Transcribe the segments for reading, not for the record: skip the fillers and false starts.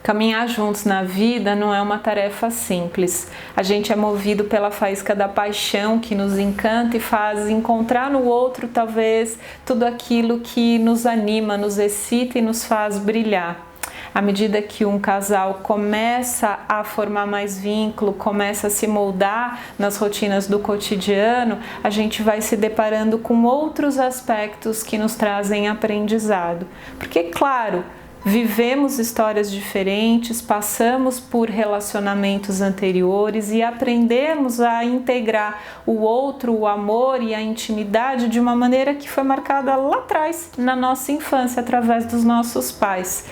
Caminhar juntos na vida não é uma tarefa simples. A gente é movido pela faísca da paixão que nos encanta e faz encontrar no outro, talvez, tudo aquilo que nos anima, nos excita e nos faz brilhar. À medida que um casal começa a formar mais vínculo, começa a se moldar nas rotinas do cotidiano, a gente vai se deparando com outros aspectos que nos trazem aprendizado. Porque, claro, vivemos histórias diferentes, passamos por relacionamentos anteriores e aprendemos a integrar o outro, o amor e a intimidade de uma maneira que foi marcada lá atrás, na nossa infância, através dos nossos pais.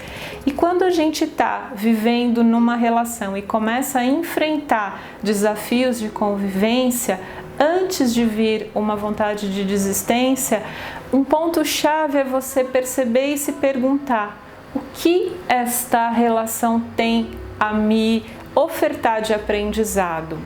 E quando a gente está vivendo numa relação e começa a enfrentar desafios de convivência, antes de vir uma vontade de desistência, um ponto-chave é você perceber e se perguntar: o que esta relação tem a me ofertar de aprendizado?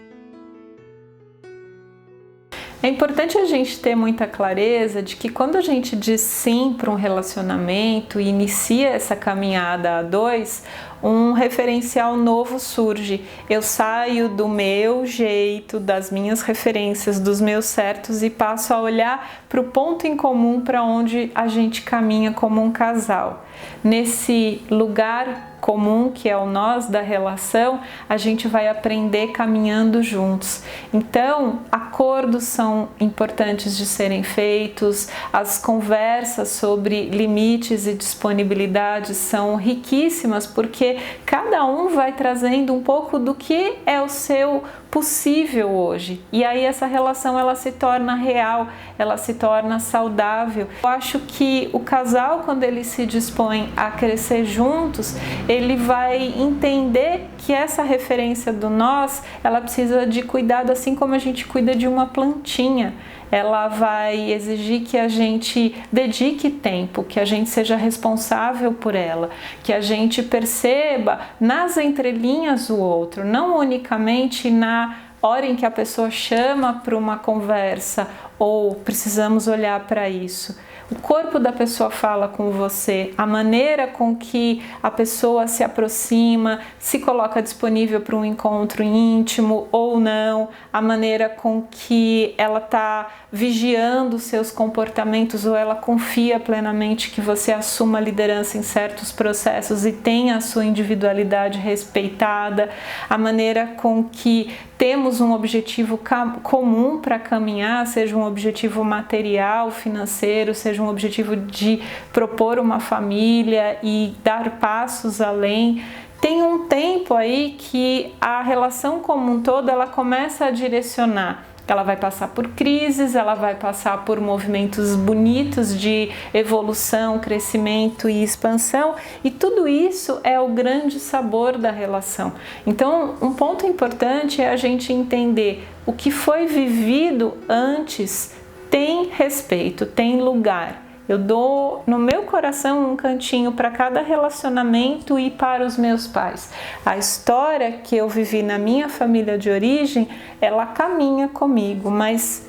É importante a gente ter muita clareza de que quando a gente diz sim para um relacionamento e inicia essa caminhada a dois, um referencial novo surge. Eu saio do meu jeito, das minhas referências, dos meus certos e passo a olhar para o ponto em comum para onde a gente caminha como um casal. Nesse lugar comum, que é o nós da relação, a gente vai aprender caminhando juntos. Então, acordos são importantes de serem feitos, as conversas sobre limites e disponibilidades são riquíssimas, porque cada um vai trazendo um pouco do que é o seu possível hoje. E aí essa relação ela se torna real, ela se torna saudável. Eu acho que o casal, quando ele se dispõe a crescer juntos, ele vai entender que essa referência do nós, ela precisa de cuidado assim como a gente cuida de uma plantinha. Ela vai exigir que a gente dedique tempo, que a gente seja responsável por ela, que a gente perceba nas entrelinhas o outro, não unicamente na hora em que a pessoa chama para uma conversa ou precisamos olhar para isso. O corpo da pessoa fala com você, a maneira com que a pessoa se aproxima, se coloca disponível para um encontro íntimo ou não, a maneira com que ela está vigiando os seus comportamentos ou ela confia plenamente que você assuma a liderança em certos processos e tenha a sua individualidade respeitada, a maneira com que temos um objetivo comum para caminhar, seja um objetivo material, financeiro, seja um objetivo de propor uma família e dar passos além. Tem um tempo aí que a relação como um todo ela começa a direcionar. Ela vai passar por crises, ela vai passar por movimentos bonitos de evolução, crescimento e expansão, e tudo isso é o grande sabor da relação. Então, um ponto importante é a gente entender o que foi vivido antes tem respeito, tem lugar. Eu dou no meu coração um cantinho para cada relacionamento e para os meus pais. A história que eu vivi na minha família de origem, ela caminha comigo, mas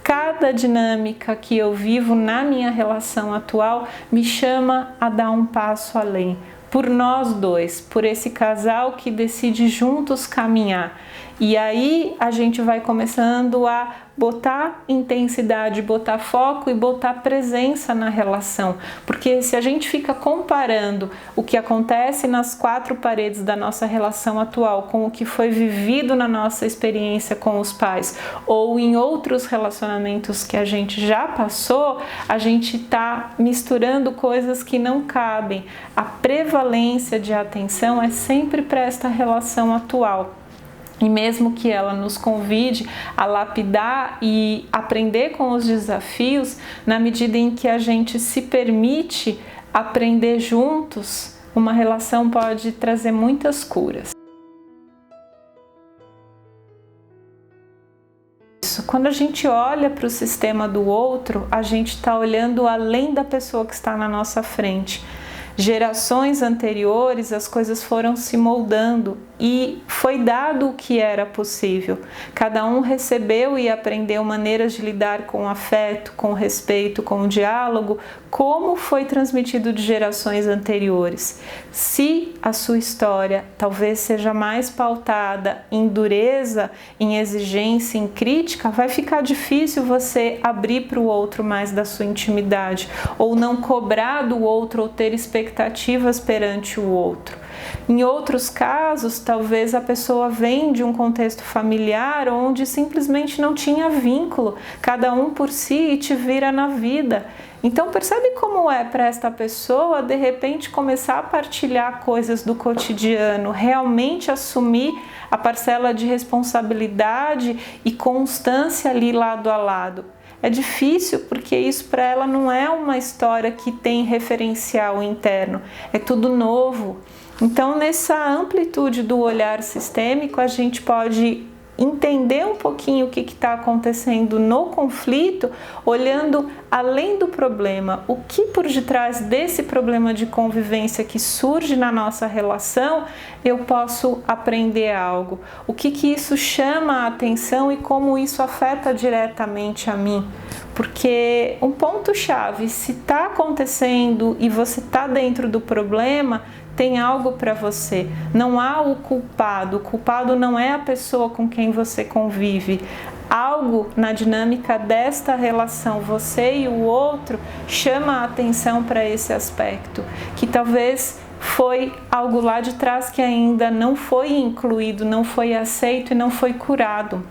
cada dinâmica que eu vivo na minha relação atual me chama a dar um passo além. Por nós dois, por esse casal que decide juntos caminhar. E aí a gente vai começando a botar intensidade, botar foco e botar presença na relação. Porque se a gente fica comparando o que acontece nas quatro paredes da nossa relação atual com o que foi vivido na nossa experiência com os pais ou em outros relacionamentos que a gente já passou, a gente está misturando coisas que não cabem. A prevalência de atenção é sempre para esta relação atual. E mesmo que ela nos convide a lapidar e aprender com os desafios, na medida em que a gente se permite aprender juntos, uma relação pode trazer muitas curas. Quando a gente olha para o sistema do outro, a gente está olhando além da pessoa que está na nossa frente. Gerações anteriores, as coisas foram se moldando e foi dado o que era possível. Cada um recebeu e aprendeu maneiras de lidar com o afeto, com o respeito, com o diálogo, como foi transmitido de gerações anteriores. Se a sua história talvez seja mais pautada em dureza, em exigência, em crítica, vai ficar difícil você abrir para o outro mais da sua intimidade, ou não cobrar do outro ou ter expectativas perante o outro. Em outros casos, talvez a pessoa vem de um contexto familiar onde simplesmente não tinha vínculo, cada um por si e te vira na vida. Então percebe como é para esta pessoa de repente começar a partilhar coisas do cotidiano, realmente assumir a parcela de responsabilidade e constância ali lado a lado. É difícil porque isso para ela não é uma história que tem referencial interno, é tudo novo. Então, nessa amplitude do olhar sistêmico, a gente pode entender um pouquinho o que está acontecendo no conflito, olhando além do problema, o que por detrás desse problema de convivência que surge na nossa relação, eu posso aprender algo, o que isso chama a atenção e como isso afeta diretamente a mim. Porque um ponto-chave, se está acontecendo e você está dentro do problema, tem algo para você. Não há o culpado não é a pessoa com quem você convive. Algo na dinâmica desta relação, você e o outro, chama a atenção para esse aspecto, que talvez foi algo lá de trás que ainda não foi incluído, não foi aceito e não foi curado.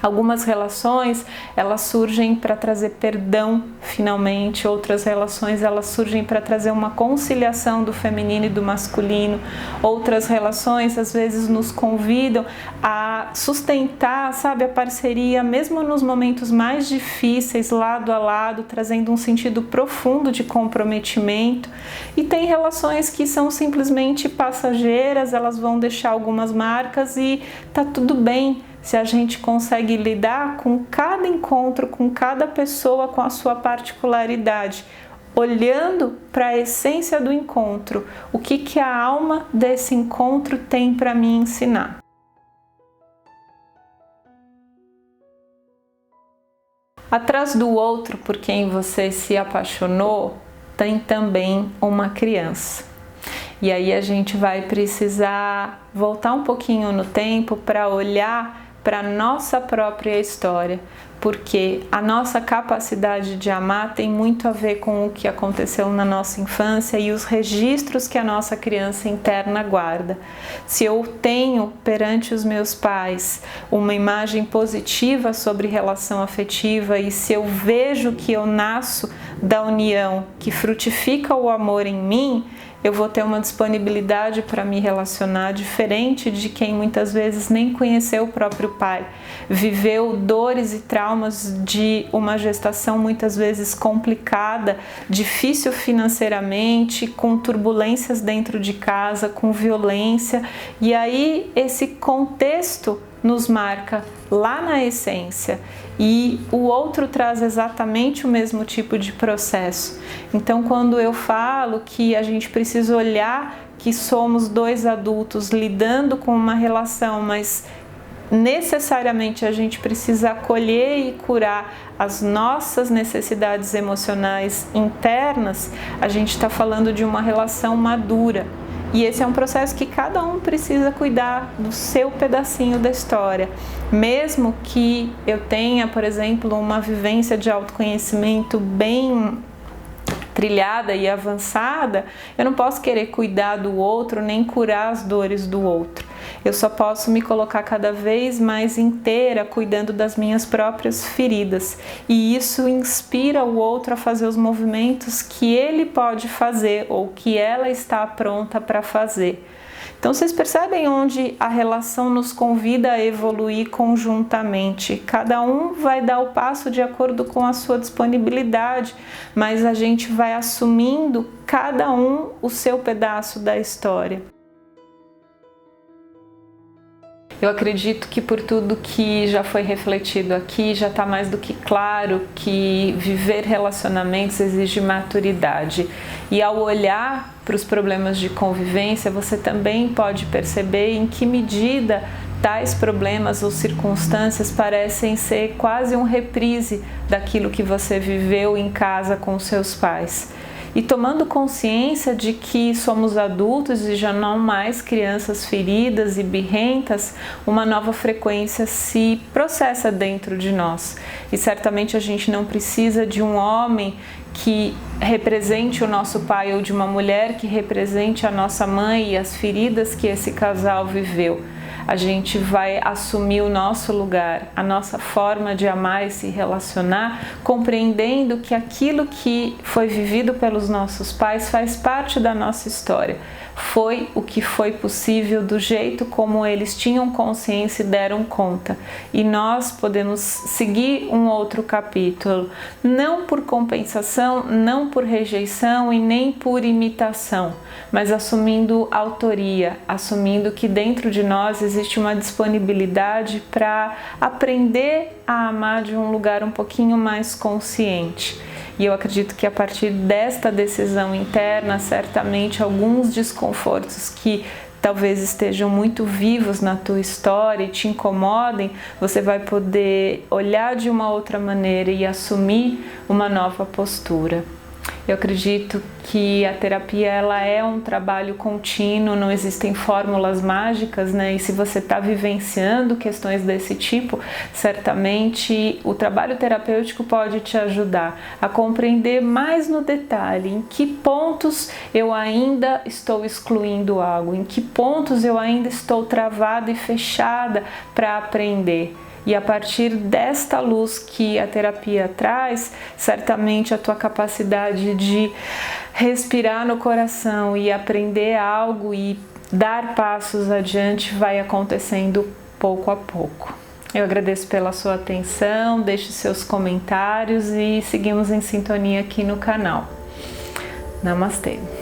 Algumas relações, elas surgem para trazer perdão, finalmente. Outras relações, elas surgem para trazer uma conciliação do feminino e do masculino. Outras relações, às vezes, nos convidam a sustentar, sabe, a parceria, mesmo nos momentos mais difíceis, lado a lado, trazendo um sentido profundo de comprometimento. E tem relações que são simplesmente passageiras, elas vão deixar algumas marcas e tá tudo bem. Se a gente consegue lidar com cada encontro, com cada pessoa, com a sua particularidade, olhando para a essência do encontro, o que a alma desse encontro tem para me ensinar. Atrás do outro por quem você se apaixonou, tem também uma criança. E aí a gente vai precisar voltar um pouquinho no tempo para olhar para a nossa própria história, porque a nossa capacidade de amar tem muito a ver com o que aconteceu na nossa infância e os registros que a nossa criança interna guarda. Se eu tenho perante os meus pais uma imagem positiva sobre relação afetiva e se eu vejo que eu nasço da união que frutifica o amor em mim, eu vou ter uma disponibilidade para me relacionar diferente de quem muitas vezes nem conheceu o próprio pai, viveu dores e traumas de uma gestação muitas vezes complicada, difícil financeiramente, com turbulências dentro de casa, com violência, e aí esse contexto nos marca lá na essência e o outro traz exatamente o mesmo tipo de processo. Então, quando eu falo que a gente precisa olhar que somos dois adultos lidando com uma relação, mas necessariamente a gente precisa acolher e curar as nossas necessidades emocionais internas, a gente está falando de uma relação madura. E esse é um processo que cada um precisa cuidar do seu pedacinho da história. Mesmo que eu tenha, por exemplo, uma vivência de autoconhecimento bem trilhada e avançada, eu não posso querer cuidar do outro nem curar as dores do outro. Eu só posso me colocar cada vez mais inteira cuidando das minhas próprias feridas. E isso inspira o outro a fazer os movimentos que ele pode fazer ou que ela está pronta para fazer. Então vocês percebem onde a relação nos convida a evoluir conjuntamente. Cada um vai dar o passo de acordo com a sua disponibilidade, mas a gente vai assumindo cada um o seu pedaço da história. Eu acredito que por tudo que já foi refletido aqui, já está mais do que claro que viver relacionamentos exige maturidade. E ao olhar para os problemas de convivência, você também pode perceber em que medida tais problemas ou circunstâncias parecem ser quase um reprise daquilo que você viveu em casa com seus pais. E tomando consciência de que somos adultos e já não mais crianças feridas e birrentas, uma nova frequência se processa dentro de nós. E certamente a gente não precisa de um homem que represente o nosso pai ou de uma mulher que represente a nossa mãe e as feridas que esse casal viveu. A gente vai assumir o nosso lugar, a nossa forma de amar e se relacionar, compreendendo que aquilo que foi vivido pelos nossos pais faz parte da nossa história. Foi o que foi possível do jeito como eles tinham consciência e deram conta. E nós podemos seguir um outro capítulo, não por compensação, não por rejeição e nem por imitação, mas assumindo autoria, assumindo que dentro de nós existe uma disponibilidade para aprender a amar de um lugar um pouquinho mais consciente. E eu acredito que a partir desta decisão interna, certamente alguns desconfortos que talvez estejam muito vivos na tua história e te incomodem, você vai poder olhar de uma outra maneira e assumir uma nova postura. Eu acredito que a terapia ela é um trabalho contínuo, não existem fórmulas mágicas, né? E se você está vivenciando questões desse tipo, certamente o trabalho terapêutico pode te ajudar a compreender mais no detalhe em que pontos eu ainda estou excluindo algo, em que pontos eu ainda estou travada e fechada para aprender. E a partir desta luz que a terapia traz, certamente a tua capacidade de respirar no coração e aprender algo e dar passos adiante vai acontecendo pouco a pouco. Eu agradeço pela sua atenção, deixe seus comentários e seguimos em sintonia aqui no canal. Namastê!